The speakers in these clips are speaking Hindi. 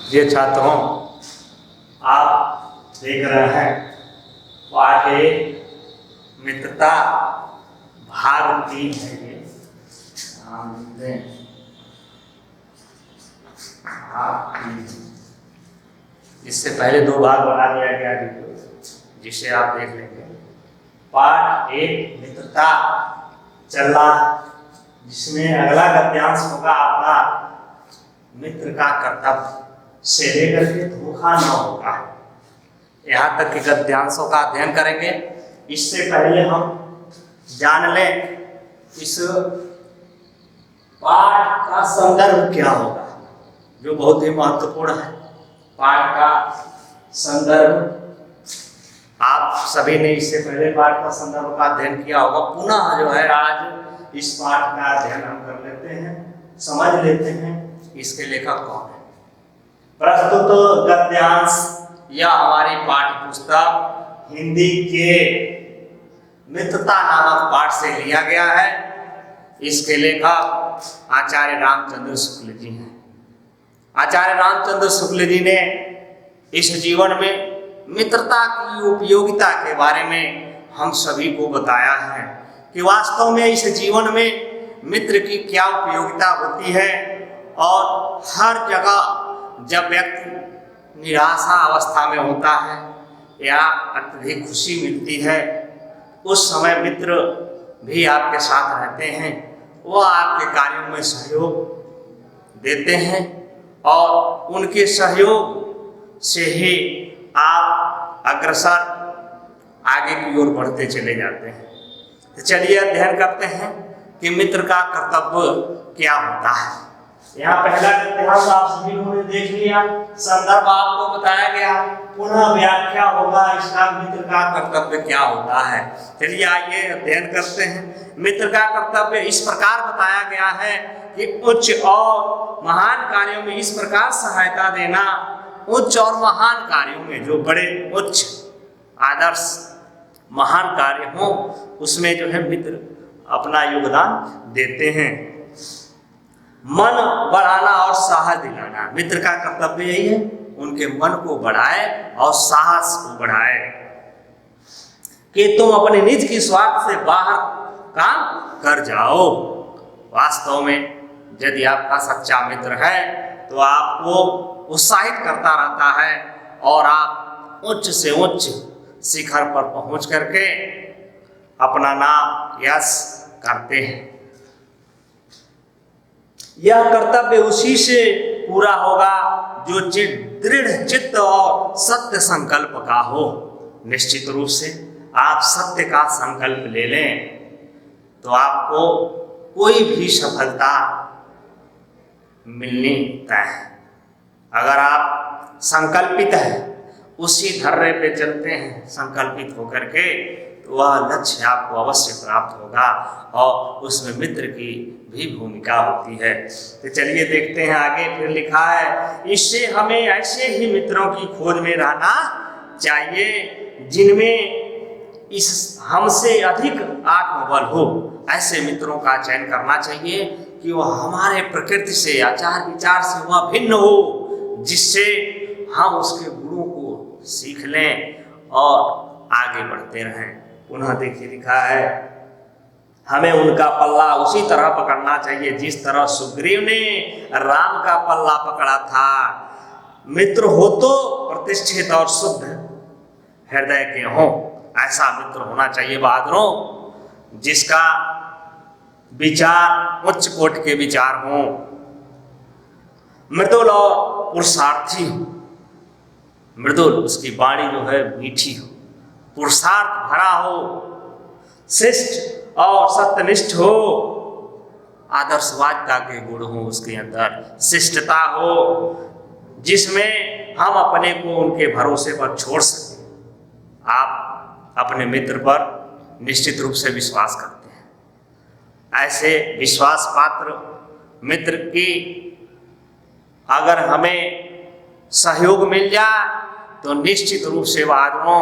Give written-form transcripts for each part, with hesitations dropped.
प्रिय छात्रों, आप देख रहे हैं पाठ एक मित्रता भाग 3 है। ये भाग 3, इससे पहले 2 भाग बना दिया गया वीडियो, जिसे आप देख लेंगे। पाठ 1 मित्रता चल रहा है, जिसमें अगला गद्यांश होगा आपका मित्र का कर्तव्य से लेकर के धोखा न होगा। यहाँ तक के गद्यांशों का अध्ययन करेंगे। इससे पहले हम जान लें इस पाठ का संदर्भ क्या होगा, जो बहुत ही महत्वपूर्ण है। पाठ का संदर्भ आप सभी ने इससे पहले पाठ का संदर्भ का अध्ययन किया होगा। पुनः जो है आज इस पाठ का अध्ययन हम कर लेते हैं, समझ लेते हैं इसके लेखक कौन है। प्रस्तुत गद्यांश या हमारी पाठ्य पुस्तक हिंदी के मित्रता नामक पाठ से लिया गया है। इसके लेखक आचार्य रामचंद्र शुक्ल जी हैं। आचार्य रामचंद्र शुक्ल जी ने इस जीवन में मित्रता की उपयोगिता के बारे में हम सभी को बताया है कि वास्तव में इस जीवन में मित्र की क्या उपयोगिता होती है। और हर जगह जब व्यक्ति निराशा अवस्था में होता है या अत्यधिक खुशी मिलती है, उस समय मित्र भी आपके साथ रहते हैं। वह आपके कार्यों में सहयोग देते हैं और उनके सहयोग से ही आप अग्रसर आगे की ओर बढ़ते चले जाते हैं। तो चलिए अध्ययन करते हैं कि मित्र का कर्तव्य क्या होता है। यहाँ पहला गद्यांश आप सभी ने देख लिया, संदर्भ आपको बताया गया, पुनः व्याख्या होगा इसका मित्र का कर्तव्य क्या होता है। चलिए आइए अध्ययन करते हैं। मित्र का कर्तव्य इस प्रकार बताया गया है कि उच्च और महान कार्यों में इस प्रकार सहायता देना। उच्च और महान कार्यों में जो बड़े उच्च आदर्श महान कार्य हो, उसमें जो है मित्र अपना योगदान देते हैं। मन बढ़ाना और साहस दिलाना, मित्र का कर्तव्य यही है, उनके मन को बढ़ाए और साहस को बढ़ाए कि तुम अपने निज की स्वार्थ से बाहर काम कर जाओ। वास्तव में यदि आपका सच्चा मित्र है तो आपको उत्साहित करता रहता है और आप उच्च से उच्च शिखर पर पहुंच करके अपना नाम यश करते हैं। यह कर्तव्य उसी से पूरा होगा जो दृढ़ चित्त और सत्य संकल्प का हो। निश्चित रूप से आप सत्य का संकल्प ले लें तो आपको कोई भी सफलता मिलनी तय है। अगर आप संकल्पित हैं, उसी धर्रे पे चलते हैं संकल्पित होकर के, तो वह लक्ष्य आपको अवश्य प्राप्त होगा और उसमें मित्र की भी भूमिका होती है। तो चलिए देखते हैं आगे। फिर लिखा है, इससे हमें ऐसे ही मित्रों की खोज में रहना चाहिए जिनमें इस हमसे अधिक आत्मबल हो। ऐसे मित्रों का चयन करना चाहिए कि वह हमारे प्रकृति से, आचार विचार से वह भिन्न हो, जिससे हम उसके गुणों को सीख लें और आगे बढ़ते रहें। पुनः देखिए लिखा है, हमें उनका पल्ला उसी तरह पकड़ना चाहिए जिस तरह सुग्रीव ने राम का पल्ला पकड़ा था। मित्र हो तो प्रतिष्ठित और शुद्ध हृदय के हो। ऐसा मित्र होना चाहिए बहादुरों, जिसका विचार उच्च कोटि के विचार हो, मृदुल और पुरुषार्थी हो। मृदुल, उसकी वाणी जो है मीठी हो, पुरुषार्थ भरा हो, शिष्ट और सत्यनिष्ठ हो, आदर्शवादिता के गुण हो उसके अंदर, शिष्टता हो, जिसमें हम अपने को उनके भरोसे पर छोड़ सकें। आप अपने मित्र पर निश्चित रूप से विश्वास करते हैं। ऐसे विश्वास पात्र मित्र की अगर हमें सहयोग मिल जाए तो निश्चित रूप से बहादुरों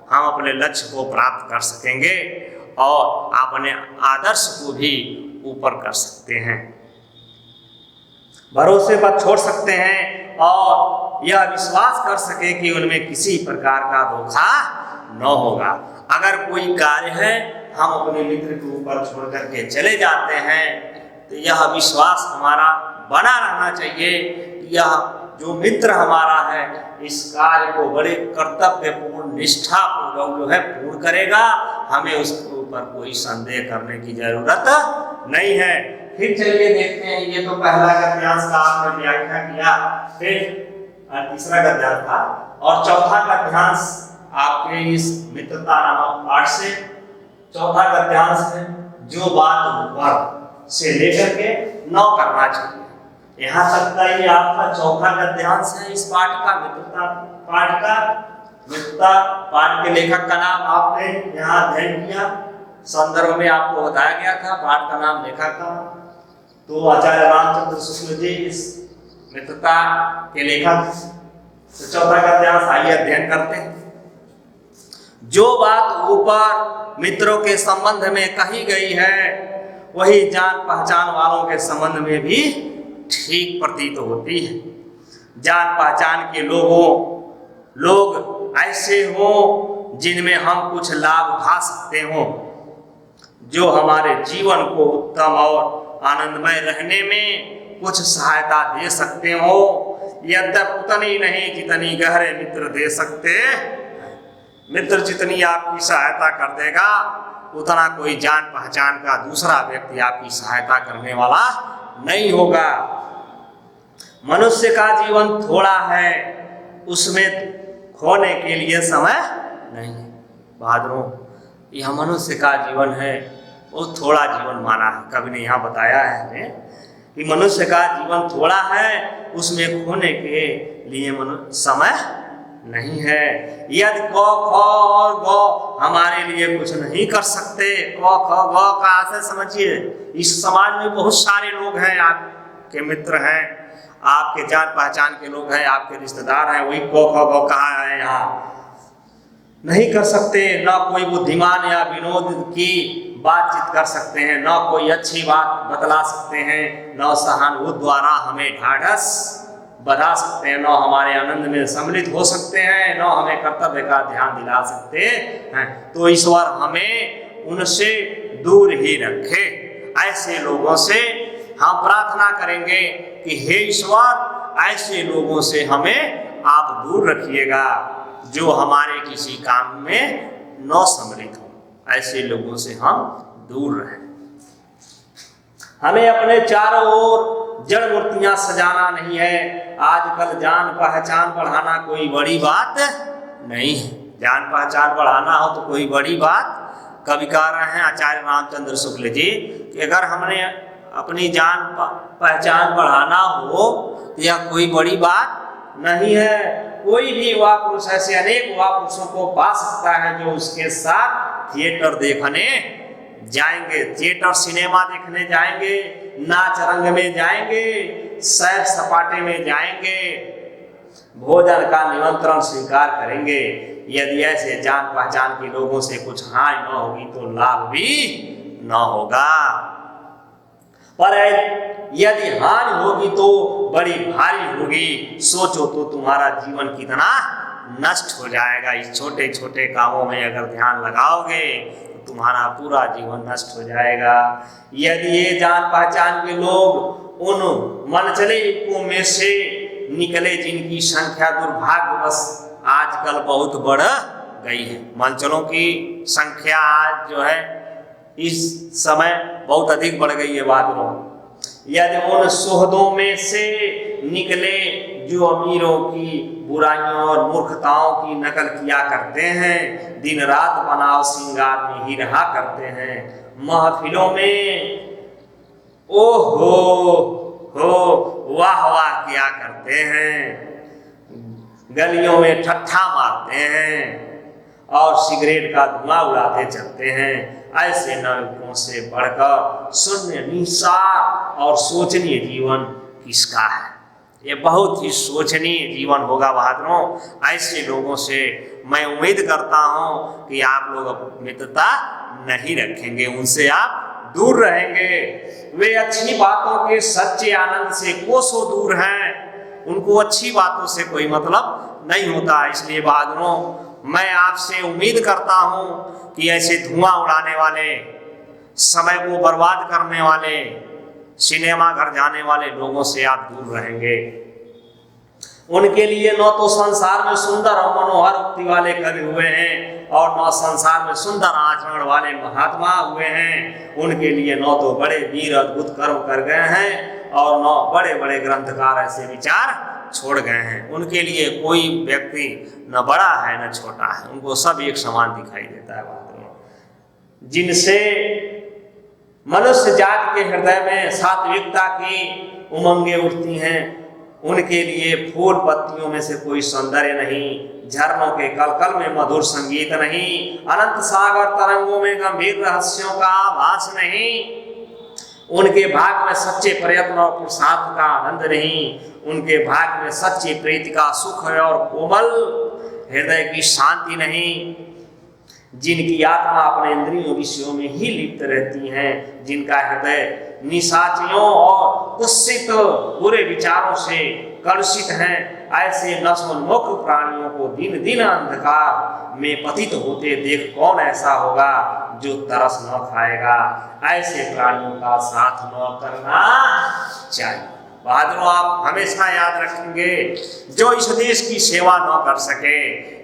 हम अपने लक्ष्य को प्राप्त कर सकेंगे और अपने आदर्श को भी ऊपर कर सकते हैं, भरोसे पर छोड़ सकते हैं और यह विश्वास कर सके कि उनमें किसी प्रकार का धोखा न होगा। अगर कोई कार्य है हम अपने मित्र के ऊपर छोड़ करके चले जाते हैं तो यह विश्वास हमारा बना रहना चाहिए कि यह जो मित्र हमारा है इस कार्य को बड़े कर्तव्यपूर्ण निष्ठापूर्वक जो है पूर्ण करेगा, हमें उसके ऊपर कोई संदेह करने की जरूरत नहीं है। फिर चलिए देखते हैं, ये तो पहला गद्यांश का आपने व्याख्या किया, फिर तीसरा गद्यांश था और चौथा गद्यांश आपके इस मित्रता नामक पाठ से चौथा गद्यांश है जो बात ऊपर से लेकर के 9 करना चाहिए। यहाँ तक का ये आपका चौथा गद्यांश है इस पाठ का, मित्रता पाठ का। मित्रता पाठ के लेखक का नाम आपने यहाँ अध्ययन किया, संदर्भ में आपको बताया गया था, पाठ का नाम लेखक का तो आचार्य रामचंद्र शुक्ल जी इस मित्रता के लेखक। तो चौथा गद्यांश आइए अध्ययन करते हैं। जो बात ऊपर मित्रों के संबंध में कही गई है वही जान पहचान वालों के संबंध में भी ठीक प्रतीत होती है। जान पहचान के लोग ऐसे हो जिनमें हम कुछ लाभ उठा सकते हो, जो हमारे जीवन को उत्तम और आनंदमय रहने में कुछ सहायता दे सकते हो, यद्यप उतनी नहीं जितनी गहरे मित्र दे सकते। मित्र जितनी आपकी सहायता कर देगा उतना कोई जान पहचान का दूसरा व्यक्ति आपकी सहायता करने वाला नहीं होगा। मनुष्य का जीवन थोड़ा है, उसमें खोने के लिए समय नहीं है। बहादुरों, यह मनुष्य का जीवन है, वो थोड़ा जीवन माना है। कवि ने यहाँ बताया है हमें कि मनुष्य का जीवन थोड़ा है, उसमें खोने के लिए समय नहीं है। यदि क ख और ग हमारे लिए कुछ नहीं कर सकते, क ख ग का आशय समझिए। इस समाज में बहुत सारे लोग हैं, आपके मित्र हैं, आपके जान पहचान के लोग हैं, आपके रिश्तेदार हैं, वही क ख ग कहाँ है, यहाँ नहीं कर सकते। ना कोई बुद्धिमान या विनोद की बातचीत कर सकते हैं, ना कोई अच्छी बात बतला सकते हैं, ना सहानुभूति द्वारा हमें ढाढ़स बधा सकते हैं, न हमारे आनंद में सम्मिलित हो सकते हैं, न हमें कर्तव्य का ध्यान दिला सकते हैं। तो ईश्वर हमें उनसे दूर ही रखे। ऐसे लोगों से हम प्रार्थना करेंगे कि हे ईश्वर, ऐसे लोगों से हमें आप दूर रखिएगा जो हमारे किसी काम में न सम्मिलित हो। ऐसे लोगों से हम दूर रहें। हमें अपने चारों ओर जड़ मूर्तियां सजाना नहीं है। आजकल जान पहचान बढ़ाना कोई बड़ी बात नहीं है। जान पहचान बढ़ाना हो तो कोई बड़ी बात। कवि कह रहे हैं आचार्य रामचंद्र शुक्ल जी कि अगर हमने अपनी जान पहचान बढ़ाना हो तो यह कोई बड़ी बात नहीं है। कोई भी युवा पुरुष, ऐसे अनेक युवा पुरुषों को पा सकता है जो उसके साथ थिएटर देखने जाएंगे, थिएटर सिनेमा देखने जाएंगे, नाच रंग में जाएंगे, सैर सपाटे में जाएंगे, भोजन का निमंत्रण स्वीकार करेंगे। यदि ऐसे जान पहचान के लोगों से कुछ हानि न होगी तो लाभ भी न होगा, पर यदि हानि होगी तो बड़ी भारी होगी। सोचो तो तुम्हारा जीवन कितना नष्ट हो जाएगा। इस छोटे छोटे कामों में अगर ध्यान लगाओगे तो तुम्हारा पूरा जीवन नष्ट हो जाएगा। यदि ये जान पहचान के लोग उन मनचले युवकों में से निकले जिनकी संख्या दुर्भाग्यवश आजकल बहुत बढ़ गई है। मनचलों की संख्या आज जो है इस समय बहुत अधिक बढ़ गई है बहादुरों। यदि उन सोहदों में से निकले जो अमीरों की बुराइयों और मूर्खताओं की नकल किया करते हैं, दिन रात बनाव श्रृंगार में ही रहा करते हैं, महफिलों में ओहो हो वाह वाह किया करते हैं, गलियों में ठट्ठा मारते हैं और सिगरेट का धुआं उड़ाते चलते हैं, ऐसे नरकों से बढ़कर शून्य निस्सार और शोचनीय जीवन किसका है? ये बहुत ही शोचनीय जीवन होगा बहादुरों। ऐसे लोगों से मैं उम्मीद करता हूं कि आप लोग मित्रता नहीं रखेंगे, उनसे आप दूर रहेंगे। वे अच्छी बातों के सच्चे आनंद से कोसों दूर हैं। उनको अच्छी बातों से कोई मतलब नहीं होता। इसलिए बहादुरों, मैं आपसे उम्मीद करता हूं कि ऐसे धुआं उड़ाने वाले, समय को बर्बाद करने वाले, सिनेमा घर जाने वाले लोगों से आप दूर रहेंगे। उनके लिए न तो संसार में सुंदर और मनोहर उक्ति वाले कवि हुए हैं और न संसार में सुंदर आचरण वाले महात्मा हुए हैं। उनके लिए न तो बड़े वीर अद्भुत कर्म कर गए हैं और न बड़े बड़े ग्रंथकार ऐसे विचार छोड़ गए हैं। उनके लिए कोई व्यक्ति न बड़ा है न छोटा है, उनको सब एक समान दिखाई देता है। बात जिनसे मनुष्य जात के हृदय में सात्विकता की उमंगें उठती हैं, उनके लिए फूल पत्तियों में से कोई सौंदर्य नहीं, झरनों के कलकल में मधुर संगीत नहीं, अनंत सागर तरंगों में गंभीर रहस्यों का आभास नहीं, उनके भाग में सच्चे प्रयत्न और पुरुषार्थ का आनंद नहीं, उनके भाग में सच्ची प्रीति का सुख और कोमल हृदय की शांति नहीं, जिनकी आत्मा अपने इंद्रियों विषयों में ही लिप्त रहती हैं, जिनका हृदय निशाचियों और कुत्सित बुरे विचारों से कलुषित हैं, ऐसे नशोन्मुख प्राणियों को दिन दिन अंधकार में पतित होते देख कौन ऐसा होगा जो तरस न खाएगा। ऐसे प्राणियों का साथ न करना चाहिए। बहादुरों, आप हमेशा याद रखेंगे, जो इस देश की सेवा न कर सके,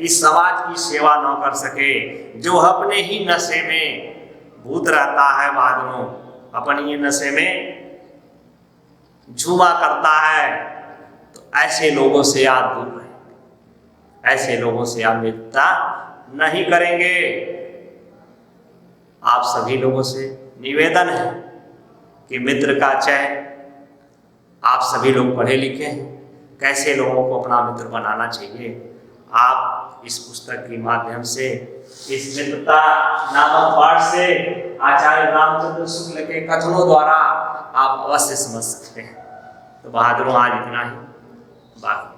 इस समाज की सेवा न कर सके, जो अपने ही नशे में भूत रहता है, बहादुरों अपनी नशे में झूमा करता है, तो ऐसे लोगों से आप दूर रहेंगे, ऐसे लोगों से आप मित्रता नहीं करेंगे। आप सभी लोगों से निवेदन है कि मित्र का चयन, आप सभी लोग पढ़े लिखे हैं, कैसे लोगों को अपना मित्र बनाना चाहिए, आप इस पुस्तक के माध्यम से, इस मित्रता नामक पाठ से आचार्य रामचंद्र शुक्ल के कथनों द्वारा आप अवश्य समझ सकते हैं। तो बहादुरों, आज इतना ही। बात